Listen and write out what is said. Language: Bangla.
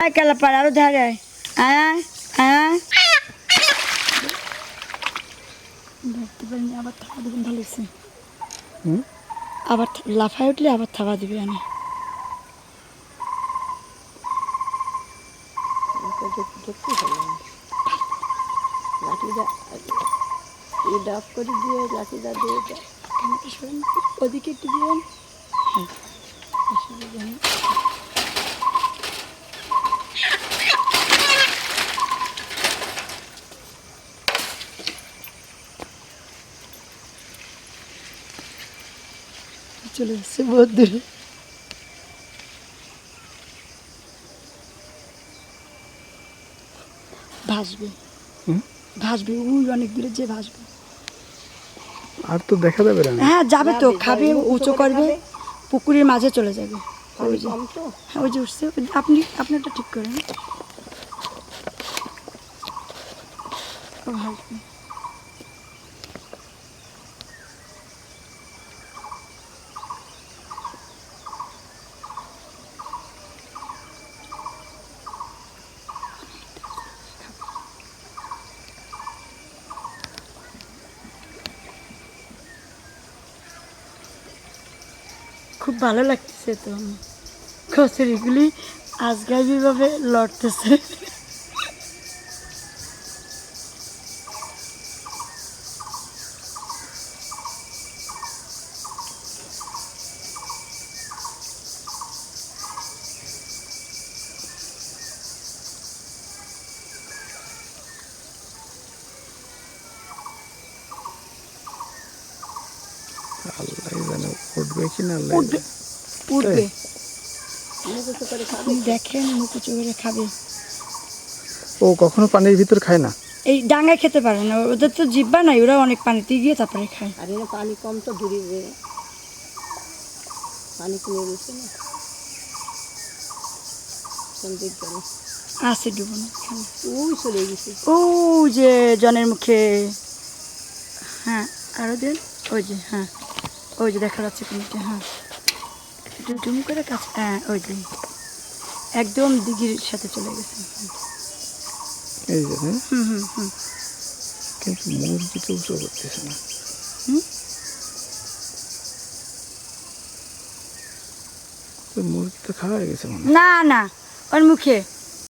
কেলা পার আরো ধারে আয় আয় ধরতে পারিনি আবার থাবা দেবেন ভালো হয়েছে আবার লাফায় উঠলে আবার থাবা দিবে আমি লাঠিটা ডাব করে দিয়ে লাঠিটা দিয়ে ওদিকে একটু দিবেন চলে এসছে বহুত দূরে ভাসবে ভাসবে ওই অনেক দূরে যে ভাসবে আর তো দেখা যাবে না হ্যাঁ যাবে তো খাবে উঁচু করবে পুকুরের মাঝে চলে যাবে ওই যে হ্যাঁ ওই যে উঠছে আপনি আপনারটা ঠিক করেন ভাসবে খুব ভালো লাগতেছে তো কচুরিগুলি আজগাবিভাবে লড়তেছে আল্লাহ জানে উঠবে কি না উঠবে উঠবে দেখেন মুকুচু করে খাবে ও কখনো পানির ভিতর খায় না এই ডাঙায় খেতে পারে না ওদের তো জিব্বা নাই ওরা অনেক পানিতে গিয়ে তারপরে খায় আর এনে পানি কম তো দূরে পানি কমে গেছে না কোন দিক গেল আছে ডুবো না ওই চলে গেছে ও যে জনের মুখে হ্যাঁ আরো দেন ওই যে হ্যাঁ ওই যে দেখা যাচ্ছে কোনটা হ্যাঁ একটু ডুম করে কাছে হ্যাঁ ওই যে একদম দিঘির সাথে চলে গেছে এই যে হ্যাঁ হুম হুম হুম কিন্তু মুরগি তো উঁচু করতেছে না হুম তো মুরগি তো খাওয়া গেছে মনে হয়। না না ওর মুখে